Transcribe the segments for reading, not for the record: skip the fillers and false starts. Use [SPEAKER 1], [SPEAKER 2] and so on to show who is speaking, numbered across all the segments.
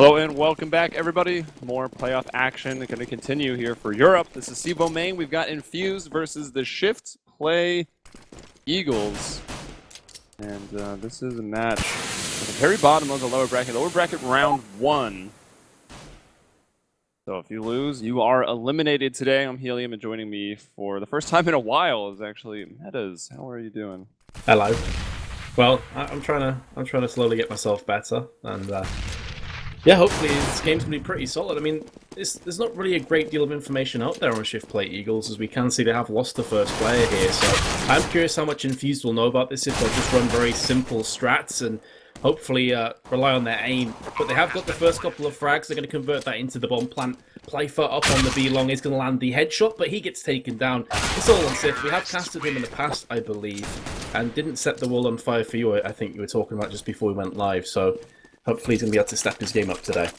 [SPEAKER 1] Hello and welcome back, everybody. More playoff action going to continue here for Europe. This is CEVO-M. We've got Infused versus the ShiftPlay Eagles. And this is a match at the very bottom of the lower bracket. Lower bracket round 1. So if you lose, you are eliminated today. I'm Helium, and joining me for the first time in a while is actually Metuz. How are you doing?
[SPEAKER 2] Hello. Well, I'm trying to slowly get myself better, and yeah, hopefully this game's gonna be pretty solid. I mean, there's not really a great deal of information out there on ShiftPlay Eagles, as we can see they have lost the first player here. So I'm curious how much Infused will know about this, if they'll just run very simple strats and hopefully rely on their aim. But they have got the first couple of frags. They're going to convert that into the bomb plant. Playfa up on the B long is going to land the headshot, but he gets taken down. It's all on Sif. We have casted him in the past, I believe, and didn't set the wall on fire for you, I think you were talking about just before we went live. So hopefully he's going to be able to step his game up today.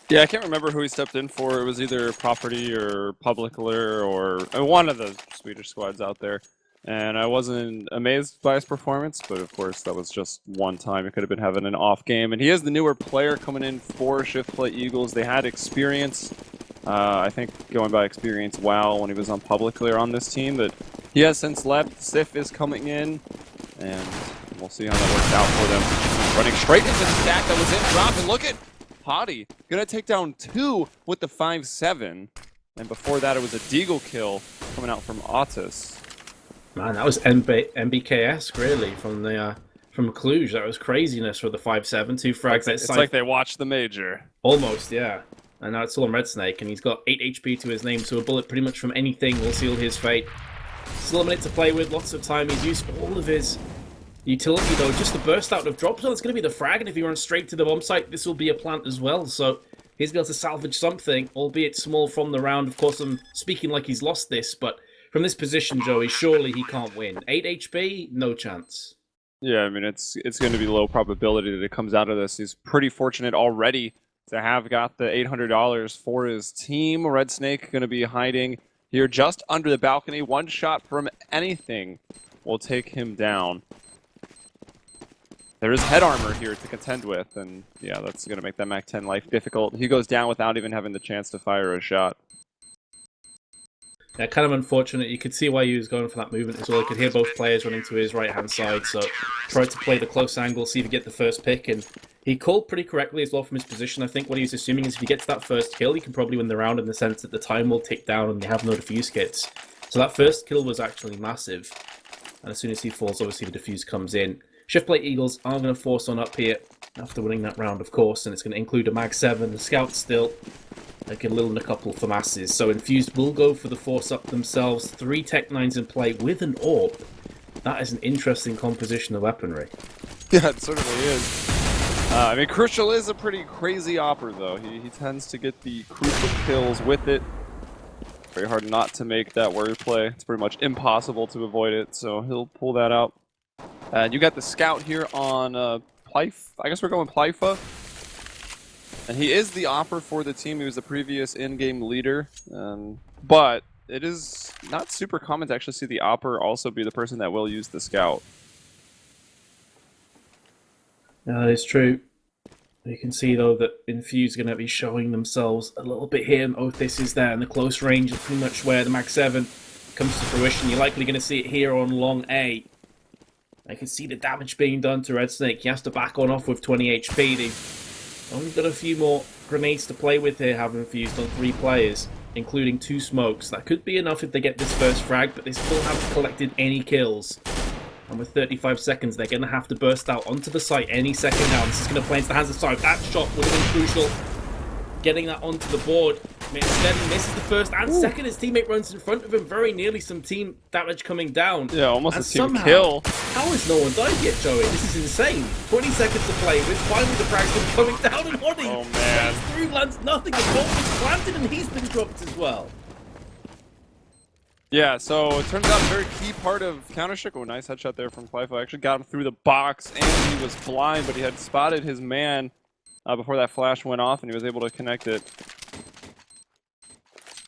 [SPEAKER 1] Yeah, I can't remember who he stepped in for. It was either Property or Publicler or one of the Swedish squads out there. And I wasn't amazed by his performance, but of course that was just one time. He could have been having an off game. And he is the newer player coming in for ShiftPlay Eagles. They had experience, I think going by experience WoW when he was on Publicler on this team, but he has since left. Sif is coming in, and we'll see how that works out for them. Running straight into the stack that was in drop, and look at Potty. Gonna take down 2 with the 5-7. And before that it was a Deagle kill coming out from Otis.
[SPEAKER 2] Man, that was MBKS really from Cluj. That was craziness for the 5-7, 2 frags.
[SPEAKER 1] It's like they watched the major.
[SPEAKER 2] Almost, yeah. And now it's still on Red Snake, and he's got 8 HP to his name, so a bullet pretty much from anything will seal his fate. Still a minute to play with, lots of time. He's used all of his utility though. Just the burst out of drop zone, it's going to be the frag, and if he runs straight to the bomb site, this will be a plant as well. So he's going to be able to salvage something, albeit small from the round. Of course, I'm speaking like he's lost this, but from this position, Joey, surely he can't win. 8 HP, no chance.
[SPEAKER 1] Yeah, I mean, it's going to be low probability that it comes out of this. He's pretty fortunate already to have got the $800 for his team. Red Snake going to be hiding here just under the balcony. One shot from anything will take him down. There is head armor here to contend with, and yeah, that's going to make that MAC-10 life difficult. He goes down without even having the chance to fire a shot.
[SPEAKER 2] Yeah, kind of unfortunate. You could see why he was going for that movement as well. You could hear both players running to his right-hand side, so tried to play the close angle, see if he get the first pick, and he called pretty correctly as well from his position. I think what he was assuming is if he gets that first kill, he can probably win the round in the sense that the time will tick down and they have no defuse kits. So that first kill was actually massive. And as soon as he falls, obviously the defuse comes in. ShiftPlay Eagles are going to force on up here after winning that round, of course, and it's going to include a Mag-7, the Scout still, like a little and a couple for masses. So Infused will go for the force up themselves. 3 Tech-9s in play with an AWP. That is an interesting composition of weaponry.
[SPEAKER 1] Yeah, it certainly is. I mean, Crucial is a pretty crazy opper, though. He tends to get the crucial kills with it. Very hard not to make that wordplay. It's pretty much impossible to avoid it, so he'll pull that out. And you got the Scout here on Plyf. I guess we're going Plyfa. And he is the opper for the team. He was the previous in-game leader. But it is not super common to actually see the opper also be the person that will use the Scout.
[SPEAKER 2] Yeah, that is true. You can see, though, that Infused are going to be showing themselves a little bit here. And Otis is there, and the close range is pretty much where the Mag-7 comes to fruition. You're likely going to see it here on long A. I can see the damage being done to Red Snake. He has to back on off with 20 HP. They've only got a few more grenades to play with here, having Infused on 3 players, including 2 smokes. That could be enough if they get this first frag, but they still haven't collected any kills. And with 35 seconds, they're going to have to burst out onto the site any second now. This is going to play into the hands of Side. That shot would have been crucial. Getting that onto the board. Instead, he misses the first and second. His teammate runs in front of him. Very nearly some team damage coming down.
[SPEAKER 1] Yeah, almost
[SPEAKER 2] and
[SPEAKER 1] a team
[SPEAKER 2] somehow,
[SPEAKER 1] kill.
[SPEAKER 2] How has no one died yet, Joey? This is insane. 20 seconds to play with. Finally, the frag's coming down and Hoddy.
[SPEAKER 1] Oh, man.
[SPEAKER 2] Through lands nothing. The bomb is planted and he's been dropped as well.
[SPEAKER 1] Yeah, so it turns out a very key part of Counter-Strike. Oh, nice headshot there from Plyfa. Actually got him through the box, and he was blind, but he had spotted his man before that flash went off, and he was able to connect it.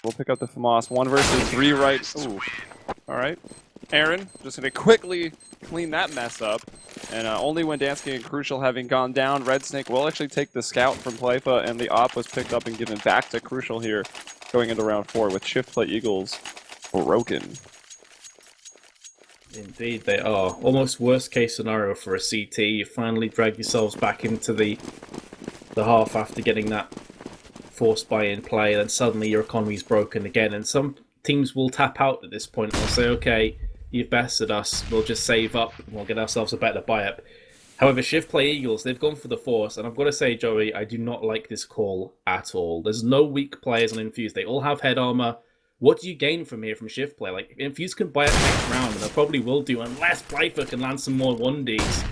[SPEAKER 1] We'll pick up the FAMAS. 1 versus 3 right. Ooh. All right. Aaron, just going to quickly clean that mess up. And only when Dansky and Crucial having gone down, Red Snake will actually take the scout from Playfa, and the op was picked up and given back to Crucial here, going into round 4 with ShiftPlay Eagles broken.
[SPEAKER 2] Indeed, they are. Almost worst case scenario for a CT. You finally drag yourselves back into the half after getting that forced buy-in play, and then suddenly your economy's broken again, and some teams will tap out at this point. They'll say, okay, you've bested us, we'll just save up, and we'll get ourselves a better buy-up. However, ShiftPlay Eagles, they've gone for the Force, and I've got to say, Joey, I do not like this call at all. There's no weak players on Infused. They all have head armor. What do you gain from here from ShiftPlay? Like, Infused can buy up next round, and they probably will do, unless Playfa can land some more 1Ds.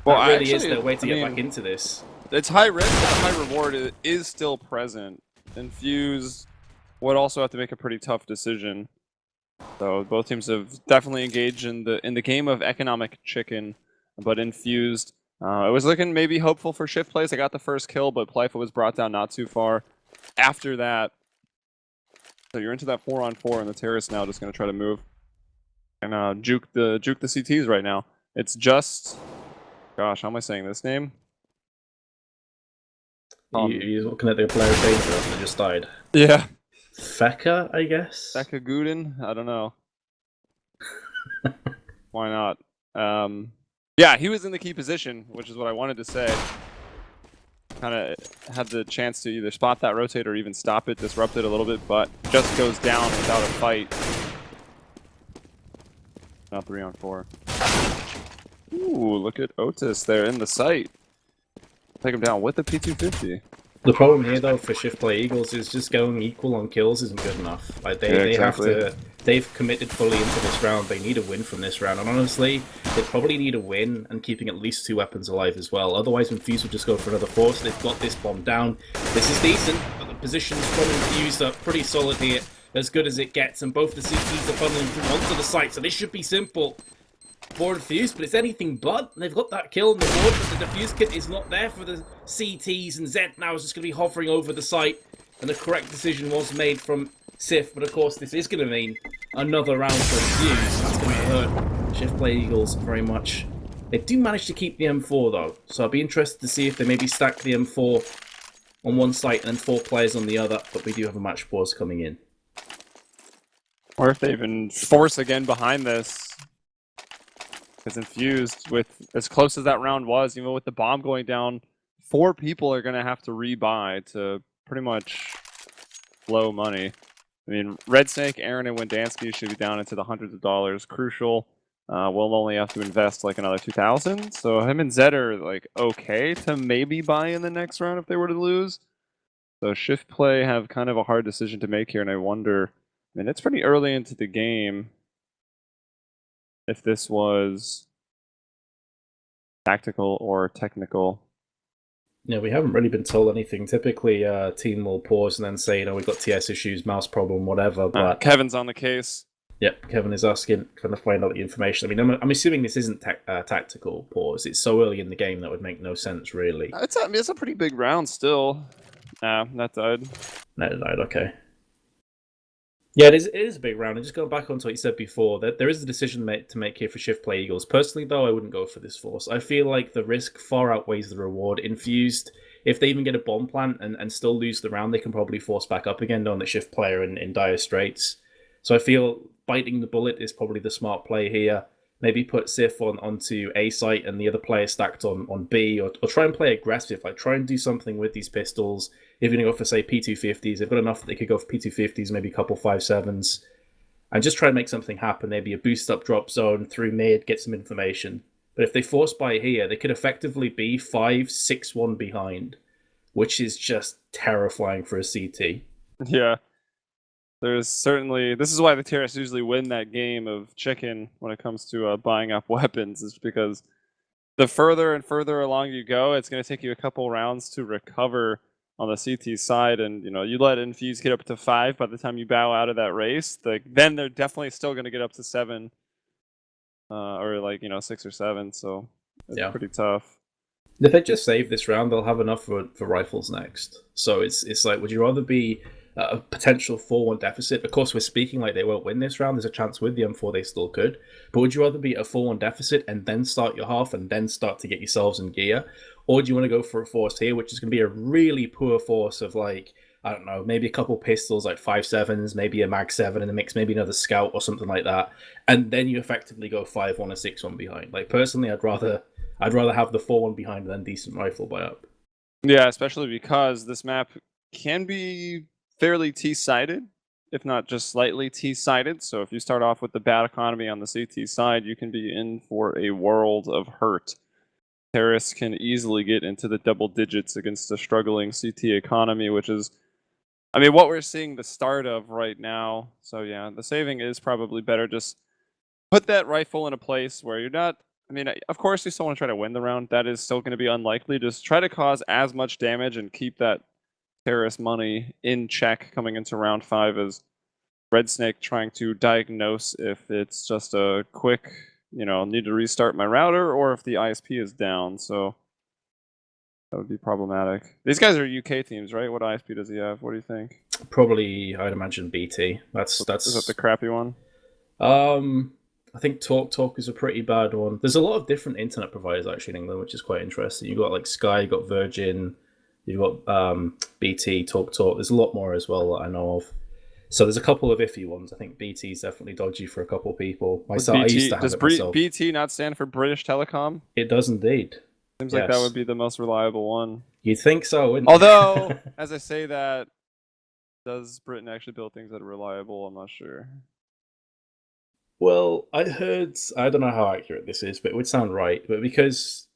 [SPEAKER 2] Well, that really is their way to get back into this.
[SPEAKER 1] It's high risk, but the high reward is still present. Infused would also have to make a pretty tough decision. So both teams have definitely engaged in the game of economic chicken, but Infused, it was looking maybe hopeful for ShiftPlays. They got the first kill, but Playfa was brought down not too far after that. So you're into that 4-on-4, and the terrorists now just going to try to move and juke the CTs right now. It's just, gosh, how am I saying this name?
[SPEAKER 2] He's looking at the player danger and just died.
[SPEAKER 1] Yeah.
[SPEAKER 2] Feka, I guess?
[SPEAKER 1] Feka Guden? I don't know. Why not? Yeah, he was in the key position, which is what I wanted to say. Kind of had the chance to either spot that rotate or even stop it, disrupt it a little bit, but just goes down without a fight. Now 3-on-4. Ooh, look at Otis there in the sight. Take him down with the P250.
[SPEAKER 2] The problem here, though, for ShiftPlay Eagles is just going equal on kills isn't good enough. Like they've committed fully into this round. They need a win from this round, and honestly, they probably need a win and keeping at least 2 weapons alive as well. Otherwise, Infused will just go for another Force. They've got this bomb down. This is decent, but the positions from Infused are pretty solid here, as good as it gets, and both the CTs are funneling through onto the site, so this should be simple for Infused, but it's anything but. They've got that kill on the board, but the defuse kit is not there for the CTs, and Zed now is just going to be hovering over the site, and the correct decision was made from Sif, but of course this is going to mean another round for Infused. That's going to hurt ShiftPlay Eagles very much. They do manage to keep the M4 though, so I'll be interested to see if they maybe stack the M4 on one site and then 4 players on the other, but we do have a match pause coming in.
[SPEAKER 1] Or if they even force again behind this. Because Infused, with as close as that round was, even with the bomb going down, 4 people are going to have to rebuy to pretty much blow money. I mean, Red Snake, Aaron, and Wendansky should be down into the hundreds of dollars. Crucial will only have to invest like another 2,000. So him and Zed are like okay to maybe buy in the next round if they were to lose. So ShiftPlay have kind of a hard decision to make here, and I wonder, I mean, it's pretty early into the game. If this was tactical or technical.
[SPEAKER 2] Yeah, we haven't really been told anything. Typically, a team will pause and then say, you know, we've got TS issues, mouse problem, whatever. But
[SPEAKER 1] Kevin's on the case.
[SPEAKER 2] Yep, Kevin is asking, trying to find out the information. I mean, I'm assuming this isn't tactical pause. It's so early in the game that would make no sense, really.
[SPEAKER 1] It's a pretty big round still. Nah, that died.
[SPEAKER 2] No, it died, okay. Yeah, it is a big round. And just going back on to what you said before, that there is a decision to make here for ShiftPlay Eagles. Personally, though, I wouldn't go for this Force. I feel like the risk far outweighs the reward. Infused, if they even get a bomb plant and still lose the round, they can probably force back up again, knowing that ShiftPlay are in dire straits. So I feel biting the bullet is probably the smart play here. Maybe put Sif onto A site and the other player stacked on B, or try and play aggressive. Like, try and do something with these pistols. If you're going to go for, say, P250s, they've got enough that they could go for P250s, maybe a couple 5.7s, and just try and make something happen. Maybe a boost-up drop zone through mid, get some information. But if they force buy here, they could effectively be 5-6-1 behind, which is just terrifying for a CT.
[SPEAKER 1] Yeah. There's certainly... This is why the terrorists usually win that game of chicken when it comes to buying up weapons, is because the further and further along you go, it's going to take you a couple rounds to recover on the CT side, and you know, you let Infuse get up to 5 by the time you bow out of that race, then they're definitely still going to get up to 7, or like, you know, 6 or 7, so it's pretty tough.
[SPEAKER 2] If they just save this round, they'll have enough for rifles next. So it's like, would you rather be a potential 4-1 deficit. Of course, we're speaking like they won't win this round. There's a chance with the M4 they still could. But would you rather be at a 4-1 deficit and then start your half and then start to get yourselves in gear? Or do you want to go for a force here, which is going to be a really poor force of like, I don't know, maybe a couple pistols, like 5.7s, maybe a Mag 7 in the mix, maybe another scout or something like that. And then you effectively go 5-1 or 6-1 behind. Like, personally, I'd rather have the 4-1 behind than decent rifle buy up.
[SPEAKER 1] Yeah, especially because this map can be fairly T-sided, if not just slightly T-sided. So if you start off with the bad economy on the CT side, you can be in for a world of hurt. Terrorists can easily get into the double digits against a struggling CT economy, which is, I mean, what we're seeing the start of right now. So yeah, the saving is probably better. Just put that rifle in a place where you're not, I mean, of course you still want to try to win the round. That is still going to be unlikely. Just try to cause as much damage and keep that terrorist money in check coming into round 5 as Red Snake trying to diagnose if it's just a quick, need to restart my router or if the ISP is down. So that would be problematic. These guys are UK teams, right? What ISP does he have? What do you think?
[SPEAKER 2] Probably, I'd imagine BT. That's
[SPEAKER 1] Is that the crappy one?
[SPEAKER 2] I think Talk is a pretty bad one. There's a lot of different internet providers actually in England, which is quite interesting. You've got like Sky, you've got Virgin, you've got BT, Talk. There's a lot more as well that I know of. So there's a couple of iffy ones. I think BT is definitely dodgy for a couple of people. Myself, I used to have it myself.
[SPEAKER 1] Does BT not stand for British Telecom?
[SPEAKER 2] It does indeed.
[SPEAKER 1] Seems like that would be the most reliable one.
[SPEAKER 2] You'd think so, wouldn't
[SPEAKER 1] Although, as I say that, does Britain actually build things that are reliable? I'm not sure.
[SPEAKER 2] Well, I heard, I don't know how accurate this is, but it would sound right. But because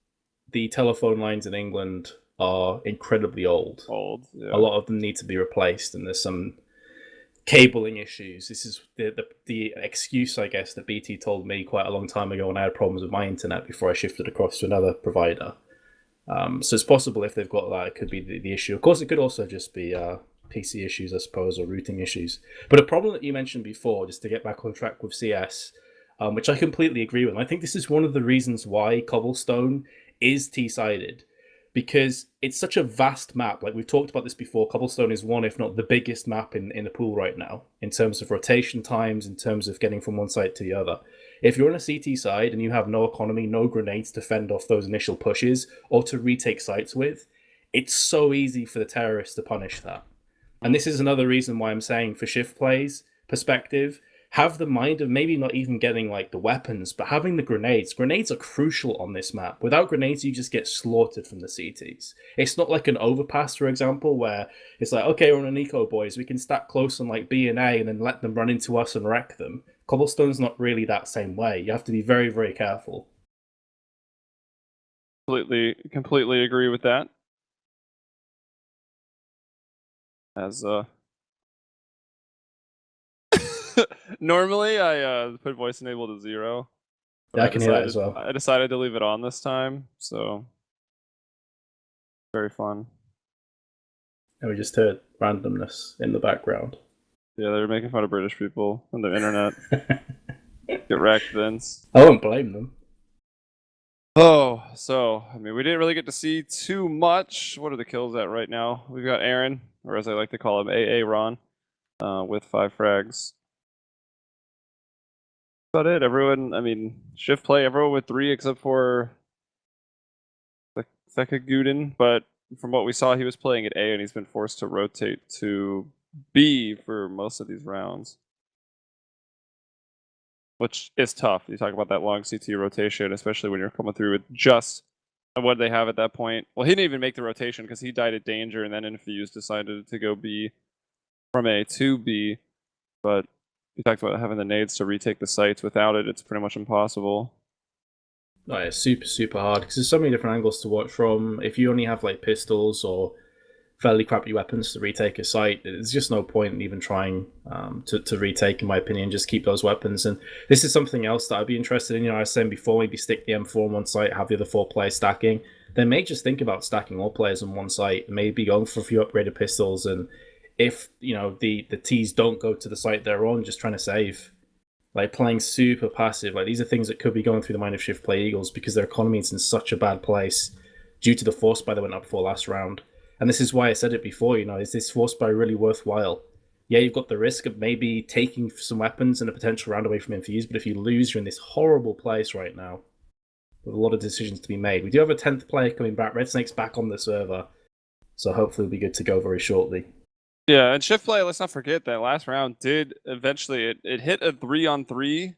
[SPEAKER 2] the telephone lines in England are incredibly old,
[SPEAKER 1] yeah.
[SPEAKER 2] A lot of them need to be replaced, and there's some cabling issues. This is the excuse, I guess, that BT told me quite a long time ago when I had problems with my internet before I shifted across to another provider. So it's possible if they've got that, it could be the issue. Of course, it could also just be PC issues, I suppose, or routing issues. But a problem that you mentioned before, just to get back on track with CS, which I completely agree with. And I think this is one of the reasons why Cobblestone is T-sided, because it's such a vast map. Like we've talked about this before, Cobblestone is one, if not the biggest map in the pool right now, in terms of rotation times, in terms of getting from one site to the other. If you're on a CT side and you have no economy, no grenades to fend off those initial pushes or to retake sites with, it's so easy for the terrorists to punish that. And this is another reason why I'm saying, for ShiftPlay's perspective, have the mind of maybe not even getting like the weapons, but having the grenades. Grenades are crucial on this map. Without grenades, you just get slaughtered from the CTs. It's not like an overpass, for example, where it's like, okay, we're on an eco, boys. We can stack close on like B and A and then let them run into us and wreck them. Cobblestone's not really that same way. You have to be very, very careful.
[SPEAKER 1] Completely agree with that. As normally I put voice enable to 0.
[SPEAKER 2] Yeah, I can hear that as well.
[SPEAKER 1] I decided to leave it on this time, so very fun.
[SPEAKER 2] And we just heard randomness in the background.
[SPEAKER 1] Yeah, they're making fun of British people on the internet. Get wrecked, Vince.
[SPEAKER 2] I won't blame them.
[SPEAKER 1] Oh, so, I mean, we didn't really get to see too much. What are the kills at right now? We've got Aaron, or as I like to call him, AA Ron, with 5 frags. That's about it. Everyone, I mean, ShiftPlay, everyone with 3 except for Thekaguden, but from what we saw, he was playing at A and he's been forced to rotate to B for most of these rounds. Which is tough. You talk about that long CT rotation, especially when you're coming through with just what they have at that point. Well, he didn't even make the rotation because he died at danger, and then Infused decided to go B from A to B. But you talked about having the nades to retake the sites. Without it, it's pretty much impossible.
[SPEAKER 2] Oh, yeah, super hard because there's so many different angles to watch from. If you only have like pistols or fairly crappy weapons to retake a site, there's just no point in even trying to retake, in my opinion. Just keep those weapons. And this is something else that I'd be interested in. I was saying before, maybe stick the M4 on one site, have the other 4 players stacking. They may just think about stacking all players on one site, maybe going for a few upgraded pistols. And if the T's don't go to the site they're on, just trying to save. Like playing super passive. Like these are things that could be going through the mind of ShiftPlay Eagles because their economy is in such a bad place due to the force buy that went up for last round. And this is why I said it before, is this force buy really worthwhile? Yeah, you've got the risk of maybe taking some weapons and a potential round away from Infused, but if you lose, you're in this horrible place right now with a lot of decisions to be made. We do have a 10th player coming back. Red Snake's back on the server, so hopefully we'll be good to go very shortly.
[SPEAKER 1] Yeah, and ShiftPlay, let's not forget that last round did eventually, it hit a 3-on-3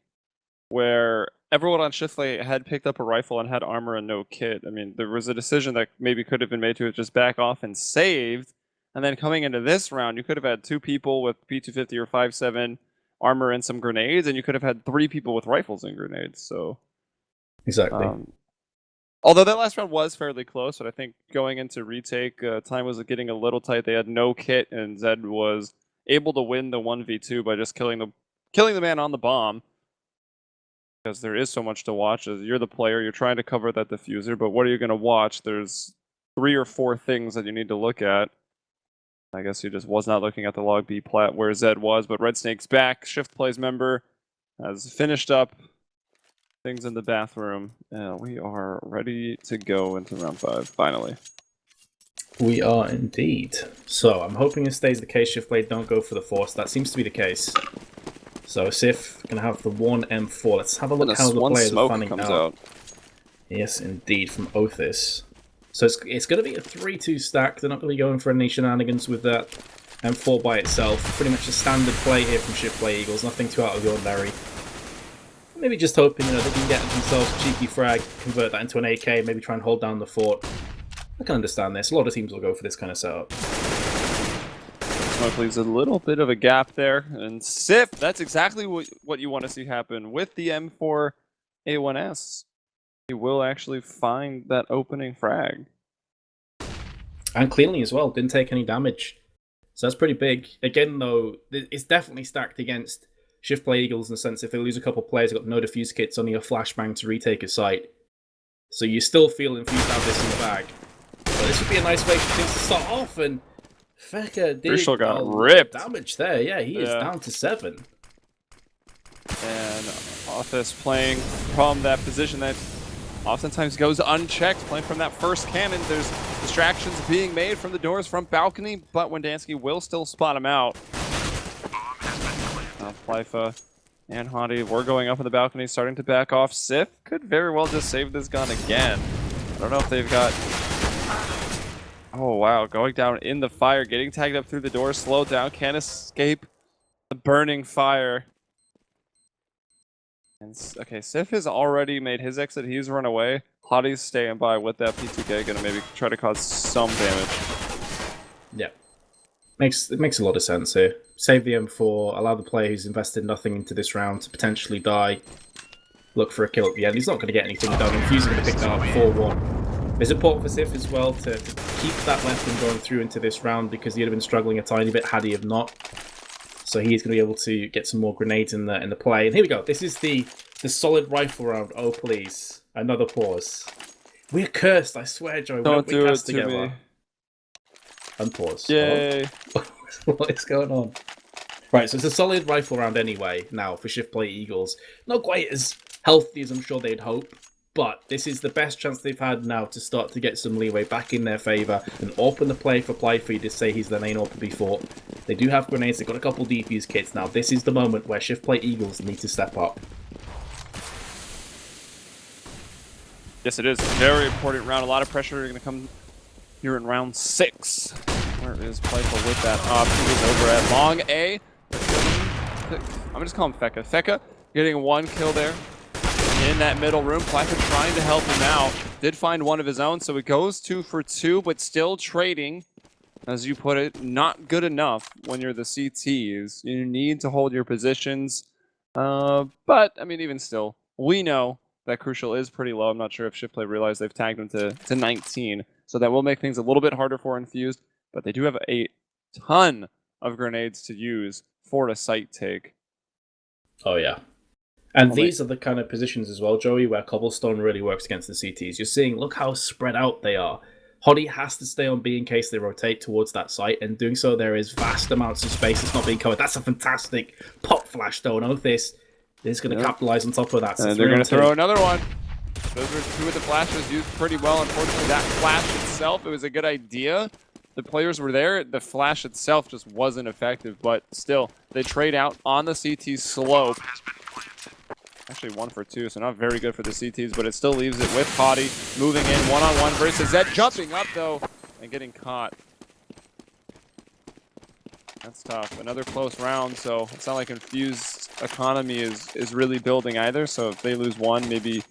[SPEAKER 1] where everyone on ShiftPlay had picked up a rifle and had armor and no kit. I mean, there was a decision that maybe could have been made to just back off and saved. And then coming into this round, you could have had 2 people with P250 or 5.7 armor and some grenades, and you could have had 3 people with rifles and grenades. So
[SPEAKER 2] exactly.
[SPEAKER 1] Although that last round was fairly close, but I think going into retake, time was getting a little tight. They had no kit, and Zed was able to win the 1v2 by just killing the man on the bomb. Because there is so much to watch. As you're the player, you're trying to cover that diffuser, but what are you going to watch? There's 3 or 4 things that you need to look at. I guess he just was not looking at the log B plat where Zed was, but Red Snake's back. ShiftPlay's member has finished up things in the bathroom, and we are ready to go into round 5, finally.
[SPEAKER 2] We are indeed. So I'm hoping it stays the case. ShiftPlay don't go for the force. That seems to be the case. So Sif can have the 1M4. Let's have a look how the players are fanning out. Yes, indeed, from Othis. So it's going to be a 3-2 stack. They're not going to be going for any shenanigans with that M4 by itself. Pretty much a standard play here from ShiftPlay Eagles. Nothing too out of the ordinary. Maybe just hoping they can get themselves a cheeky frag, convert that into an AK, maybe try and hold down the fort. I can understand this. A lot of teams will go for this kind of setup.
[SPEAKER 1] Smoke leaves a little bit of a gap there, and Sif, that's exactly what you want to see happen with the M4 A1S. He will actually find that opening frag.
[SPEAKER 2] And cleanly as well, didn't take any damage. So that's pretty big. Again, though, it's definitely stacked against ShiftPlay Eagles in the sense if they lose a couple of players, they've got no defuse kits, only a flashbang to retake a site. So you still feel Infused have this in the bag. So this would be a nice way for things to start off, and Feka did
[SPEAKER 1] got ripped.
[SPEAKER 2] Damage there. Yeah, he is down to 7.
[SPEAKER 1] And Office playing from that position that oftentimes goes unchecked, playing from that first cannon. There's distractions being made from the doors from balcony, but Wendansky will still spot him out. Plyfa and Hadi were going up on the balcony, starting to back off. Sif could very well just save this gun again. I don't know if they've got... Oh, wow. Going down in the fire, getting tagged up through the door, slowed down, can't escape the burning fire. And, okay, Sif has already made his exit. He's run away. Hadi's staying by with that P2K, gonna maybe try to cause some damage.
[SPEAKER 2] Yeah. It makes a lot of sense here. Save the M4, allow the player who's invested nothing into this round to potentially die. Look for a kill at the end. He's not going to get anything done. Infused going to pick that up 4-1. There's important for Sif as well to keep that weapon going through into this round because he'd have been struggling a tiny bit had he have not. So he's going to be able to get some more grenades in the play. And here we go. This is the solid rifle round. Oh, please. Another pause. We're cursed, I swear, Joe.
[SPEAKER 1] Don't do it to
[SPEAKER 2] together.
[SPEAKER 1] me.
[SPEAKER 2] Unpause.
[SPEAKER 1] Yay.
[SPEAKER 2] What is going on? Right, so it's a solid rifle round anyway now for ShiftPlay Eagles. Not quite as healthy as I'm sure they'd hope, but this is the best chance they've had now to start to get some leeway back in their favour and open the play for Plyfree to say he's the main AWP before. They do have grenades, they've got a couple defuse kits now. This is the moment where ShiftPlay Eagles need to step up.
[SPEAKER 1] Yes, it is. A very important round. A lot of pressure going to come here in round 6. Where is Playful with that option? He's over at long A. I'm going to call him Feka. Feka getting 1 kill there in that middle room. Playful trying to help him out. Did find one of his own, so it goes 2 for 2, but still trading. As you put it, not good enough when you're the CTs. You need to hold your positions. But, I mean, even still, we know that Crucial is pretty low. I'm not sure if ShiftPlay realized they've tagged him to 19. So that will make things a little bit harder for Infused. But they do have a ton of grenades to use for a site take.
[SPEAKER 2] Oh, yeah. And these are the kind of positions as well, Joey, where Cobblestone really works against the CTs. You're seeing, look how spread out they are. Hodi has to stay on B in case they rotate towards that site, and doing so there is vast amounts of space that's not being covered. That's a fantastic pop flash, though, and Othis is going to capitalize on top of that. So
[SPEAKER 1] and they're going to throw another one. Those were 2 of the flashes used pretty well. Unfortunately, that flash itself, it was a good idea. The players were there. The flash itself just wasn't effective, but still, they trade out on the CT slope. Actually 1 for 2, so not very good for the CTs, but it still leaves it with Hottie moving in one-on-one versus Zed, jumping up though and getting caught. That's tough. Another close round, so it's not like Infused economy is really building either, so if they lose one, maybe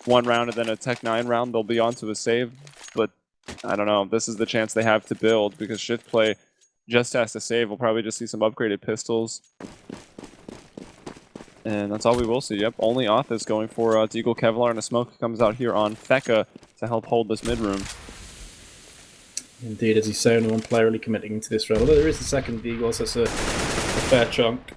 [SPEAKER 1] one round and then a Tech 9 round, they'll be onto a save. But I don't know, this is the chance they have to build, because ShiftPlay just has to save. We'll probably just see some upgraded pistols. And that's all we will see. Yep, only Othis going for Deagle Kevlar, and a smoke comes out here on Feka to help hold this mid-room.
[SPEAKER 2] Indeed, as you say, only one player really committing into this round. Although there is the second Deagle, so that's a fair chunk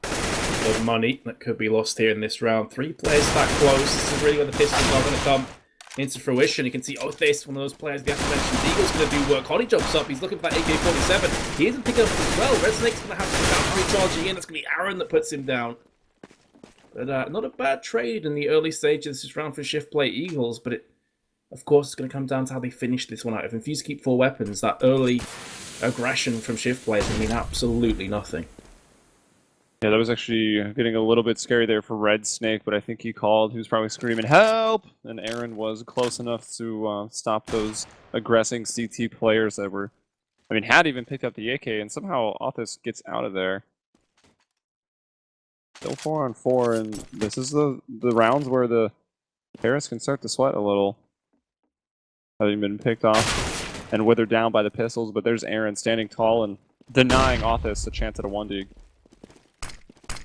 [SPEAKER 2] of money that could be lost here in this round. 3 players that close. This is really where the pistols are going to come into fruition. You can see Othis, one of those players the aforementioned Deagle's going to do work. Hottie jumps up, he's looking for that AK-47. He isn't picking up as well. Red Snake's going to have to come recharging in. That's going to be Aaron that puts him down. But not a bad trade in the early stages of this round for ShiftPlay Eagles, but it, of course, it's going to come down to how they finish this one out. If Infused keep 4 weapons, that early aggression from ShiftPlay is going to mean absolutely nothing.
[SPEAKER 1] Yeah, that was actually getting a little bit scary there for Red Snake, but I think he called. He was probably screaming, "Help!" And Aaron was close enough to stop those aggressing CT players that were, I mean, had even picked up the AK, and somehow Othis gets out of there. Still 4 on 4, and this is the rounds where the Paris can start to sweat a little. Having been picked off and withered down by the pistols, but there's Aaron standing tall and denying Othis a chance at a 1D.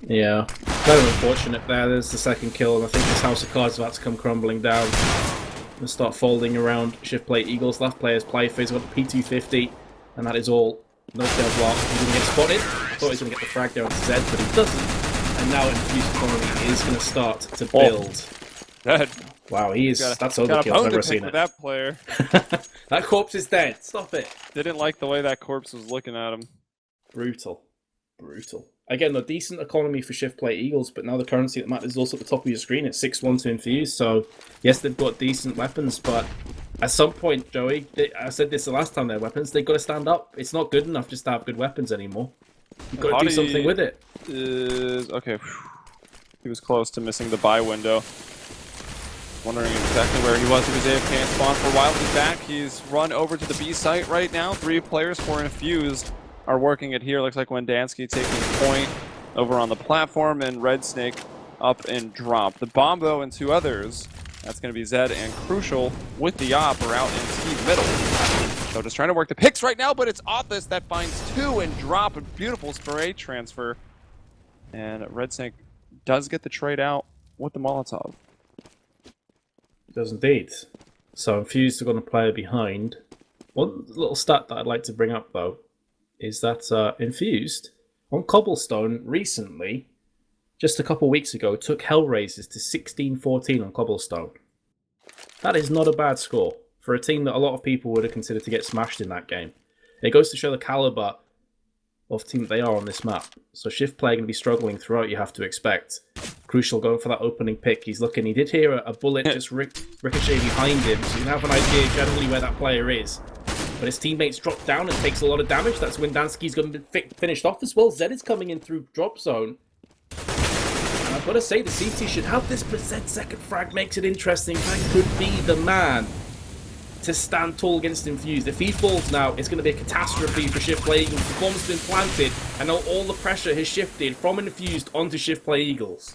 [SPEAKER 2] Yeah, kind of unfortunate there. There's the second kill, and I think this house of cards is about to come crumbling down and start folding around ShiftPlay Eagles. Last player's play for he's got the P250, and that is all. No Kevlar. He's going to get spotted. I thought he was going to get the frag down to Zed, but he doesn't. And now Infused economy is going to start to build.
[SPEAKER 1] Dead.
[SPEAKER 2] Wow, he is. That's overkill. I've never seen it.
[SPEAKER 1] That player.
[SPEAKER 2] That corpse is dead. Stop it.
[SPEAKER 1] Didn't like the way that corpse was looking at him.
[SPEAKER 2] Brutal. Brutal. Again, a decent economy for ShiftPlay Eagles, but now the currency that matters is also at the top of your screen. It's 6-1 to Infused, so yes, they've got decent weapons, but at some point, Joey, I said this the last time they had weapons, they've got to stand up. It's not good enough just to have good weapons anymore. You've got to do something with it.
[SPEAKER 1] Okay. He was close to missing the buy window. Wondering exactly where he was. He was AFK and spawned for a while. He's back. He's run over to the B site right now. 3 players for Infused are working it here. Looks like Wendansky taking point over on the platform, and Red Snake up and drop. The bomb, though, and 2 others. That's going to be Zed and Crucial with the op are out in T middle. So just trying to work the picks right now, but it's Othis that finds 2 and drop. A beautiful spray transfer. And Red Snake does get the trade out with the Molotov.
[SPEAKER 2] It does indeed. So Infused are going to play behind. One little stat that I'd like to bring up, though, is that Infused, on Cobblestone recently, just a couple weeks ago, took Hellraisers to 16-14 on Cobblestone. That is not a bad score for a team that a lot of people would have considered to get smashed in that game. It goes to show the caliber of team that they are on this map. So ShiftPlay are going to be struggling throughout, you have to expect. Crucial going for that opening pick. He's looking, he did hear a bullet just ricochet behind him, so you can have an idea generally where that player is. But his teammates drop down and takes a lot of damage. That's when Dansky's going to be finished off as well. Zed is coming in through drop zone. And I've got to say, the CT should have this, but Zed's second frag makes it interesting. That could be the man to stand tall against Infused. If he falls now, it's going to be a catastrophe for ShiftPlay Eagles. The bomb's been planted, and now all the pressure has shifted from Infused onto ShiftPlay Eagles.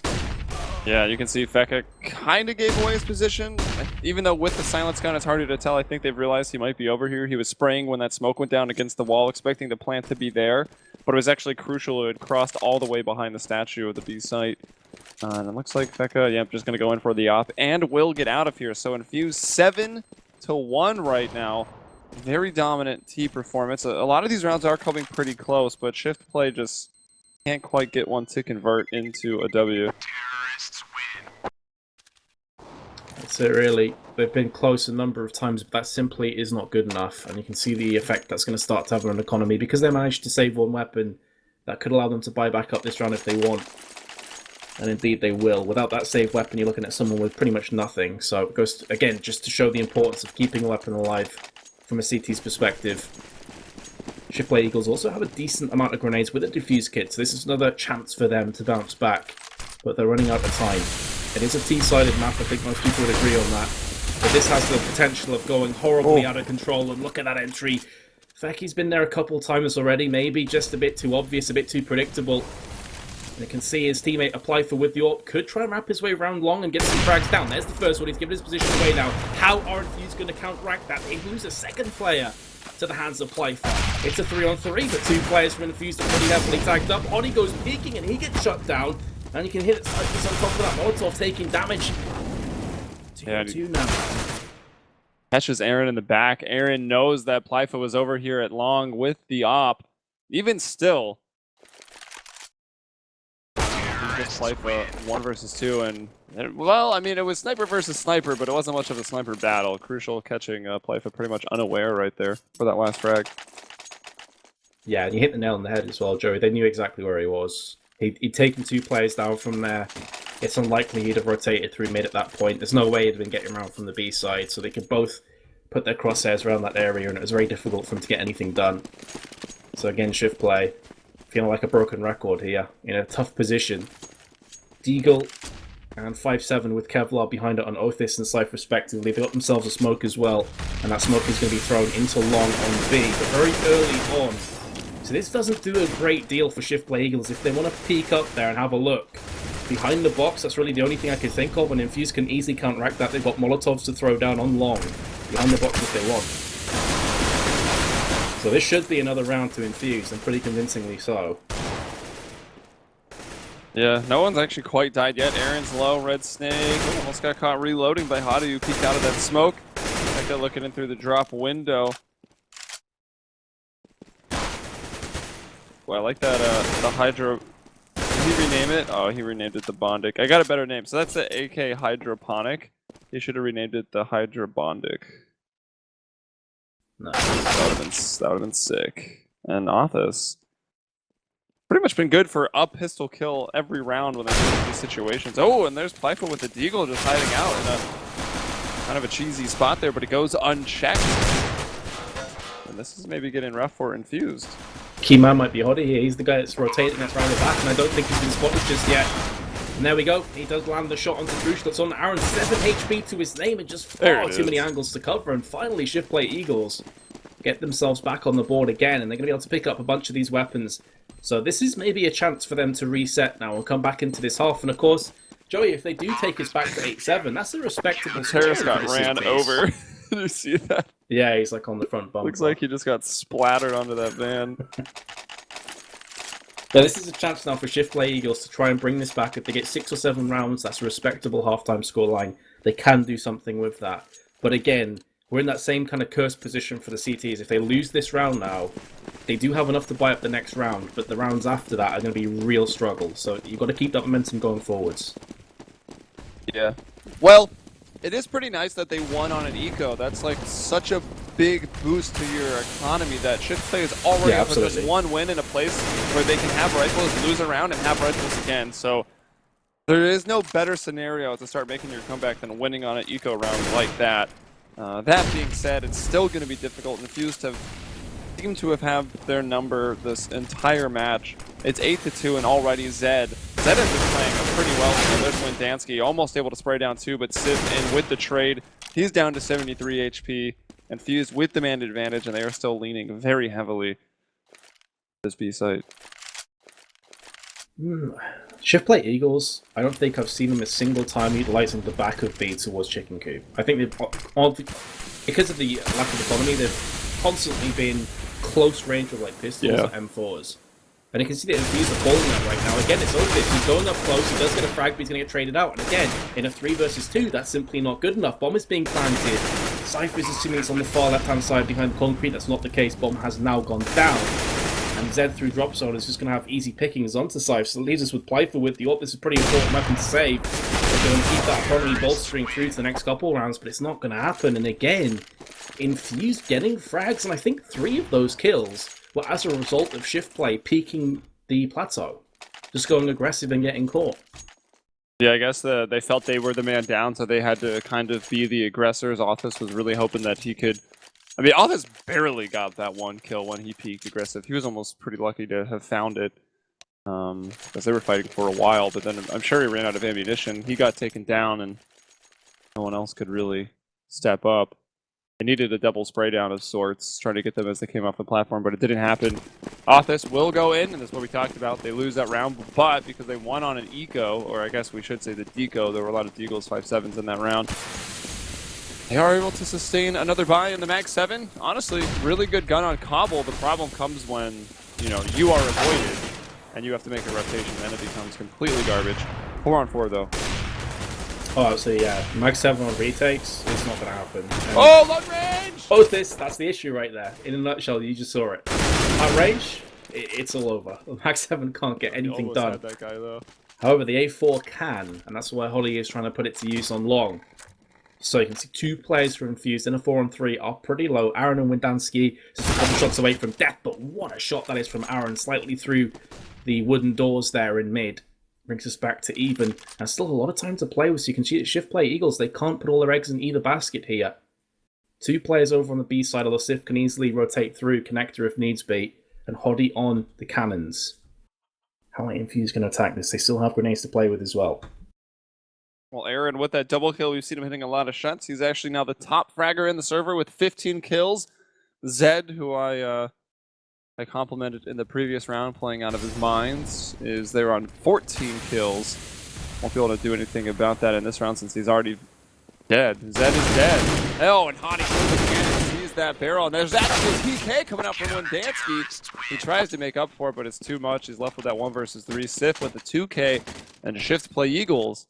[SPEAKER 1] Yeah, you can see Feka kind of gave away his position. Even though with the silence gun, it's harder to tell. I think they've realized he might be over here. He was spraying when that smoke went down against the wall, expecting the plant to be there. But it was actually Crucial. It had crossed all the way behind the statue of the B site. And it looks like Feka, yep, just going to go in for the op and will get out of here. So Infused 7-1 right now. Very dominant T performance. A lot of these rounds are coming pretty close, but ShiftPlay just can't quite get one to convert into a W.
[SPEAKER 2] That's it, really. They've been close a number of times, but that simply is not good enough. And you can see the effect that's going to start to have on an economy because they managed to save one weapon that could allow them to buy back up this round if they want. And indeed they will. Without that saved weapon, you're looking at someone with pretty much nothing. So it goes, again, just to show the importance of keeping a weapon alive from a CT's perspective. ShiftPlay Eagles also have a decent amount of grenades with a defuse kit, so this is another chance for them to bounce back. But they're running out of time. It is a T-sided map, I think most people would agree on that. But this has the potential of going horribly out of control, and look at that entry. Fecky's been there a couple times already, maybe just a bit too obvious, a bit too predictable. And you can see his teammate apply for with the AWP, could try and wrap his way around long and get some frags down. There's the first one, he's given his position away now. How are Infused going to counteract that? They lose a second player to the hands of Playfair. It's a 3-on-3, but 2 players from Infused are pretty heavily tagged up. Oni goes peeking and he gets shut down. And you can hit it Cypher's on top of that. Molotov taking damage. 2-2 now.
[SPEAKER 1] Catches Aaron in the back. Aaron knows that Plyfa was over here at long with the op. Even still, just Plyfa 1 versus 2, and well, I mean, it was sniper versus sniper, but it wasn't much of a sniper battle. Crucial catching Plyfa pretty much unaware right there for that last frag.
[SPEAKER 2] Yeah, and you hit the nail on the head as well, Joey. They knew exactly where he was. He'd taken 2 players down from there. It's unlikely he'd have rotated through mid at that point. There's no way he'd have been getting around from the B side, so they could both put their crosshairs around that area, and it was very difficult for them to get anything done. So again, ShiftPlay, feeling like a broken record here, in a tough position. Deagle and 5-7 with Kevlar behind it on Othis and Cypher respectively. They got themselves a smoke as well, and that smoke is going to be thrown into long on B, but very early on. So this doesn't do a great deal for ShiftPlay Eagles. If they want to peek up there and have a look behind the box, that's really the only thing I can think of, and Infused can easily counteract that. They've got Molotovs to throw down on long behind the box if they want. So this should be another round to Infused, and pretty convincingly so.
[SPEAKER 1] Yeah, no one's actually quite died yet. Aaron's low, Red Snake almost got caught reloading by Hadu, who peeked out of that smoke. Like looking in through the drop window. Well, I like that, the Hydro... Did he rename it? Oh, he renamed it the Bondic. I got a better name. So that's the AK Hydroponic. He should have renamed it the Hydrobondic.
[SPEAKER 2] Nice.
[SPEAKER 1] That would have been sick. And Othis. Pretty much been good for up pistol kill every round when they get in these situations. Oh, and there's Plyfa with the Deagle just hiding out in a kind of a cheesy spot there, but it goes unchecked. And this is maybe getting rough for Infused.
[SPEAKER 2] Key man might be Hoddy here. He's the guy that's rotating us around the back, and I don't think he's been spotted just yet. And there we go. He does land the shot onto Crucial. That's on Aaron. 7 HP to his name, and just far too many angles to cover. And finally, ShiftPlay Eagles get themselves back on the board again, and they're going to be able to pick up a bunch of these weapons. So this is maybe a chance for them to reset now and come back into this half. And of course, Joey, if they do take us back to 8-7, that's a respectable score.
[SPEAKER 1] Terrace got ran over. Did you see that?
[SPEAKER 2] Yeah, he's like on the front bumper.
[SPEAKER 1] Looks like he just got splattered onto that van.
[SPEAKER 2] Yeah, this is a chance now for ShiftPlay Eagles to try and bring this back. If they get 6 or 7 rounds, that's a respectable halftime scoreline. They can do something with that. But again, we're in that same kind of cursed position for the CTs. If they lose this round now, they do have enough to buy up the next round, but the rounds after that are going to be real struggle. So you've got to keep that momentum going forwards.
[SPEAKER 1] Yeah. Well, it is pretty nice that they won on an eco. That's like such a big boost to your economy that ShiftPlay is already up with just 1 win in a place where they can have rifles, lose a round, and have rifles again. So there is no better scenario to start making your comeback than winning on an eco round like that. That being said, it's still going to be difficult. Infused seem to have had their number this entire match. It's 8-2, and already Zed has been playing pretty well. So there's Windansky, almost able to spray down 2, but Civ in with the trade. He's down to 73 HP. Infused with the man advantage, and they are still leaning very heavily this B site.
[SPEAKER 2] ShiftPlay Eagles, I don't think I've seen them a single time utilizing the back of B towards Chicken Coop. I think they've, because of the lack of economy, they've constantly been close range with like pistols or M4s. And you can see that Infused are calling that right now. Again, it's Otis. He's going up close. He does get a frag, but he's going to get traded out. And again, in a 3 versus 2, that's simply not good enough. Bomb is being planted. Cypher is assuming it's on the far left-hand side behind the concrete. That's not the case. Bomb has now gone down. And Zed through drop zone is just going to have easy pickings onto Cypher. So it leaves us with Plyfa with the AWP. This is a pretty important weapon to save. They're going to keep that probably bolstering through to the next couple rounds, but it's not going to happen. And again, Infused getting frags, and I think 3 of those kills were as a result of ShiftPlay peaking the plateau. Just going aggressive and getting caught.
[SPEAKER 1] Yeah, I guess they felt they were the man down, so they had to kind of be the aggressors. Othis was really hoping that he could I mean, Office barely got that one kill when he peaked aggressive. He was almost pretty lucky to have found it. Because they were fighting for a while, but then I'm sure he ran out of ammunition. He got taken down, and no one else could really step up. They needed a double spray down of sorts, trying to get them as they came off the platform, but it didn't happen. Office will go in, and that's what we talked about. They lose that round, but because they won on an eco, or I guess we should say the deco, there were a lot of deagles 5.7s in that round. They are able to sustain another buy in the Mag 7. Honestly, really good gun on Cobble. The problem comes when, you are avoided, and you have to make a rotation, then it becomes completely garbage. 4 on 4, though.
[SPEAKER 2] Oh, so yeah, Mag 7 on retakes, it's not going to happen.
[SPEAKER 1] Oh, long range!
[SPEAKER 2] Both that's the issue right there. In a nutshell, you just saw it. At range, it's all over. Mag 7 can't get anything done.
[SPEAKER 1] Had that guy, though.
[SPEAKER 2] However, the A4 can, and that's why Holly is trying to put it to use on long. So you can see 2 players for Infused and a 4 on 3 are pretty low. Aaron and Windansky just a couple shots away from death, but what a shot that is from Aaron, slightly through the wooden doors there in mid. Brings us back to even, and still a lot of time to play with, so you can see that ShiftPlay Eagles, they can't put all their eggs in either basket here. 2 players over on the B side, although Sif can easily rotate through, connector if needs be, and Hoddy on the cannons. How are Infused going to attack this? They still have grenades to play with as well.
[SPEAKER 1] Well, Aaron, with that double kill, we've seen him hitting a lot of shots. He's actually now the top fragger in the server with 15 kills. Zed, who I complimented in the previous round, playing out of his minds, is there on 14 kills. Won't be able to do anything about that in this round since he's already dead. Zed is dead. Oh, and Hottie with the cannon sees that barrel, and there's actually a TK coming out from Windansky. He tries to make up for it, but it's too much. He's left with that 1 versus 3. Sif with the 2K, and ShiftPlay Eagles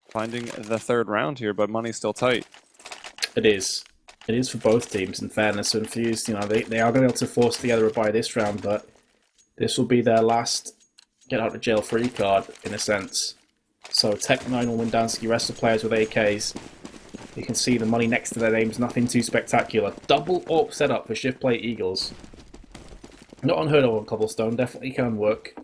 [SPEAKER 1] finding the 3rd round here, but money's still tight.
[SPEAKER 2] It is. It is for both teams, in fairness. So Infused, they are going to be able to force together a buy this round, but this will be their last get-out-of-jail-free card, in a sense. So Tech9 or Windansky, rest of players with AKs. You can see the money next to their names, nothing too spectacular. Double AWP setup for ShiftPlay Eagles. Not unheard of on Cobblestone, definitely can work.